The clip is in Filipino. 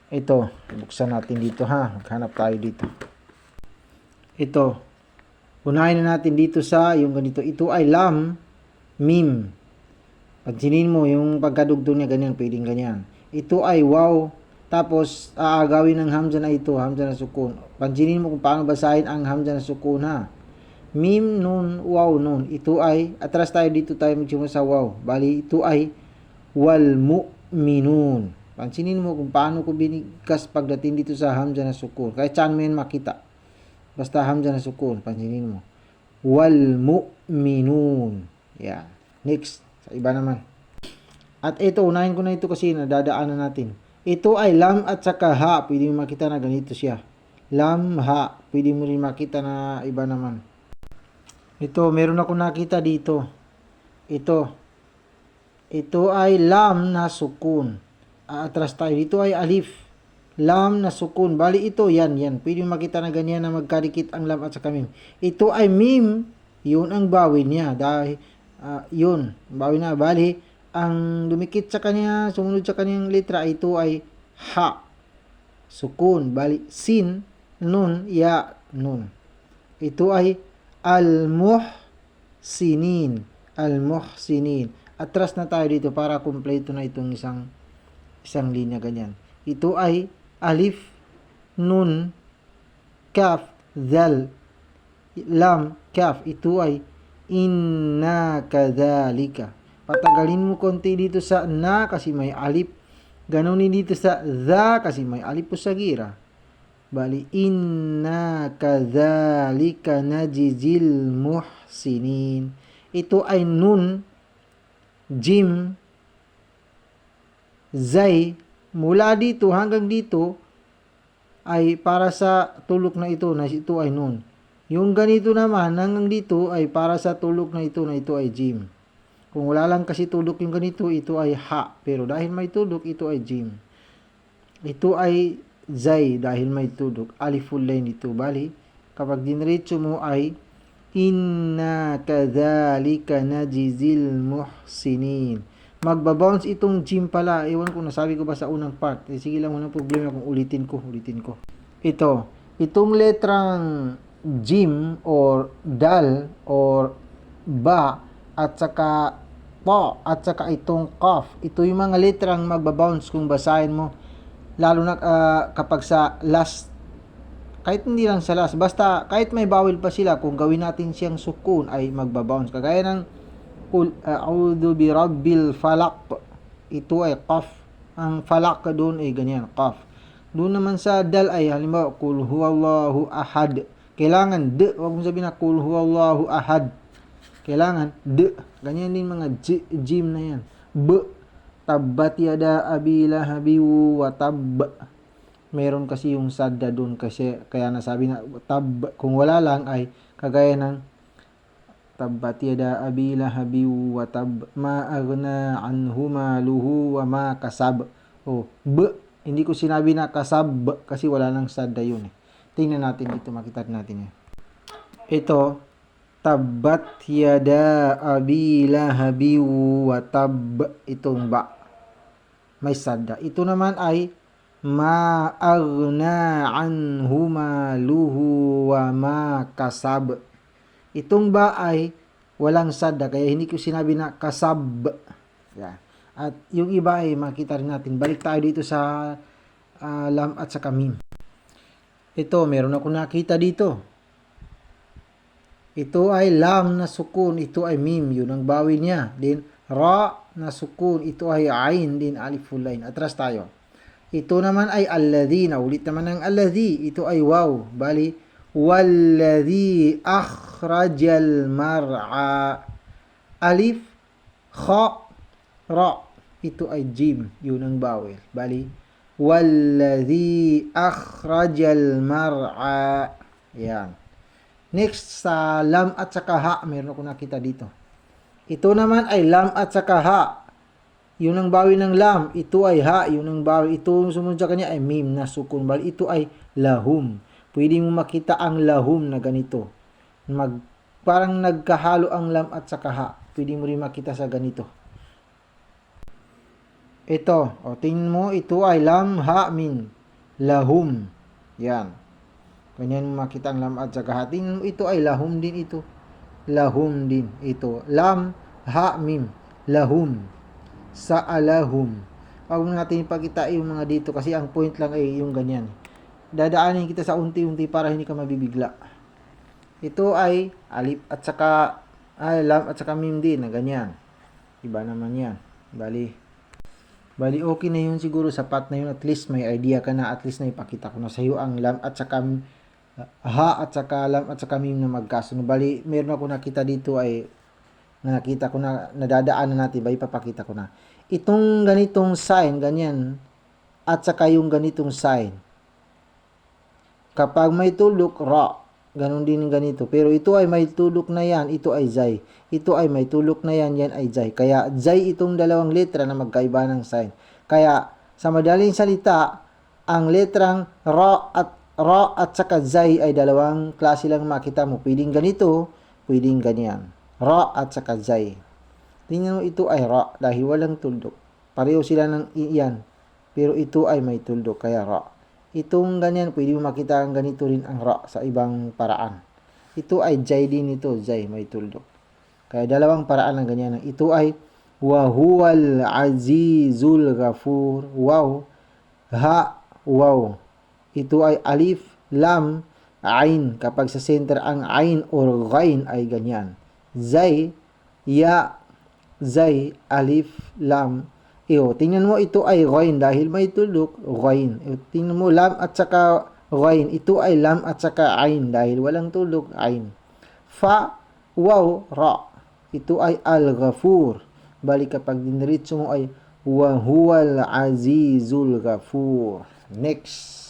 Ito, buksan natin dito ha. Maghanap tayo dito. Ito. Unahin na natin dito sa yung ganito. Ito ay lam, mim. Pansinin mo yung pagkadugtong niya ganyan, pwedeng ganyan. Ito ay waw. Tapos aagawin ng hamza na ito, hamza na sukun. Pansinin mo kung paano basahin ang hamza na sukun ha. Mim, nun, waw, nun. Ito ay, atras tayo dito tayo magsimula sa waw. Bali, ito ay wal mu'minun. Pansinin mo kung paano ko binigkas pagdating dito sa hamza na sukun. Kahit saan mo yan makita. Basta hamza na sukun. Pansinin mo. Wal mu'minun. Yan. Next. Sa iba naman. At ito, unahin ko na ito kasi nadadaanan natin. Ito ay lam at saka ha. Pwede mo makita na ganito siya. Lam, ha. Pwede mo rin makita na iba naman. Ito, meron ako nakita dito. Ito. Ito ay lam na sukun. Atras tayo. Dito ay alif. Lam na sukun. Bali ito, yan. Pwede makita na ganyan na magkadikit ang lam at saka mim. Ito ay mim. Yun ang bawin niya. Dahil, yun. Bawin na. Bali, ang dumikit sa kanya, sumunod sa kanyang letra, ito ay ha. Sukun. Bali, sin, nun, ya, nun. Ito ay al-muhsinin. Al-muhsinin. Atras na tayo dito para kumpleto na itong isang linya ganyan. Ito ay alif, nun, kaf, zal, lam, kaf. Ito ay inna kadhalika. Patagalin mo konti dito sa na kasi may alif. Ganunin dito sa za kasi may alif po sa gira. Bali, inna kadhalika najizil muhsinin. Ito ay nun, jim, zay, mula dito hanggang dito ay para sa tulok na ito ay nun. Yung ganito naman hanggang dito ay para sa tulok na ito ay jim. Kung wala lang kasi tulok yung ganito, ito ay ha. Pero dahil may tulok, ito ay jim. Ito ay zay dahil may tulok. Aliful line ito. Bali, kapag diniretso mo ay inna kadhalika najizil muhsinin. Magbabounce itong jim pala. Ewan ko, nasabi ko ba sa unang part. Sige lang, walang problema kung ulitin ko. Ito. Itong letrang jim or dal or ba at saka po at saka itong qaf. Ito yung mga letrang magbabounce kung basahin mo. Lalo na kapag sa last. Kahit hindi lang sa last. Basta kahit may bawel pa sila, kung gawin natin siyang sukun ay magbabounce. Kagaya ng Qul a'udhu bi rabbil falaq. Ito ay qaf. Ang falaq doon ay ganyan, qaf. Doon naman sa dal ay halimbawa qul huwallahu ahad. Kailangan d, wag mo sabihin na qul huwallahu ahad. Kailangan d. Ganyan din mga jim na yan. B. Tabbat yada abi lahabi wa tab. Meron kasi yung sadda doon kasi kaya nasabi na tab. Kung wala lang ay kagaya ng tabbat yada abi lahabi wa tab ma aghna anhu maluhu wa ma kasab. B. Hindi ko sinabi na kasab kasi wala nang sadda yun. Tingnan natin dito, makita natin yan. Ito, tabbat yada abi lahabi wa tab. Itong ba. May sadda. Ito naman ay ma aghna anhu maluhu wa ma kasab. Itong ba ay walang sadda, kaya hindi ko sinabi na kasab. Yan. At yung iba ay makita rin natin. Balik tayo dito sa lam at saka mim. Ito, meron ako nakita dito. Ito ay lam na sukun, ito ay mim. Yun ang bawin niya. Then, ra na sukun, ito ay ain, din aliful line. Atras tayo. Ito naman ay alladhi. Naulit naman ang alladhi. Ito ay waw. Bali, walladhi akhrajal mar'a. Alif, kha, ra. Ito ay jim. Yun ang bawel. Bali, walladhi akhrajal mar'a. Yan. Next, sa lam at saka ha. Meron ako nakita dito. Ito naman ay lam at saka ha. Yun ang bawi ng lam. Ito ay ha. Yun ang bawi. Ito sumunod sa kanya ay mim na sukun. Bali, ito ay lahum. Pwede mo makita ang lahum na ganito. Parang nagkahalo ang lam at saka ha. Pwede mo rin makita sa ganito. Ito. O, tingnan mo. Ito ay lam, ha, min. Lahum. Yan. Ganyan mo makita ang lam at saka ha. Tingnan mo, ito ay lahum din ito. Lahum din ito. Lam, ha, mim. Lahum. Sa'alahum. Huwag natin ipakita yung mga dito kasi ang point lang ay yung ganyan. Dadaanin kita sa unti-unti para hindi ka mabibigla. Ito ay alif at saka lam at saka mim din na ganyan. Iba naman yan. Bali okay na yun siguro, sapat na yun, at least may idea ka na, at least na ipakita ko na sa iyo ang lam at saka ha at saka lam at saka mim na magkasunod. Bali meron ako nakita dito ay nakita ko na nadadaanan natin, ba ipapakita ko na. Itong ganitong sign, ganyan, at saka yung ganitong sign. Kapag may tulok, ra. Ganon din ganito. Pero ito ay may tulok na yan, ito ay zay. Ito ay may tulok na yan, yan ay zay. Kaya zay itong dalawang letra na magkaiba ng sign. Kaya sa madaling salita, ang letrang ra at saka zay ay dalawang klase lang makita mo. Pwedeng ganito, pwedeng ganyan. Ra at saka zay. Tingnan mo, ito ay ra dahil walang tuldok. Pareho sila ng iyan. Pero ito ay may tuldok, kaya ra. Itong ganyan, pwede mo makita ang ganito rin ang ra sa ibang paraan. Ito ay jay din ito, jay, may tuldok. Kaya dalawang paraan ng ganyan. Ito ay wa huwal azizul ghafur. Wow, ha, wow. Ito ay alif, lam, ain. Kapag sa center ang ain or ghain ay ganyan. Zay, ya, zay, alif, lam. Tingnan mo, ito ay ghain dahil may tulok, ghain. Tingnan mo, lam at saka ghain. Ito ay lam at saka ain dahil walang tulok, ain. Fa, waw, ra. Ito ay al-ghafur. Balik kapag diniritso mo ay wa huwal azizul ghafur. Next.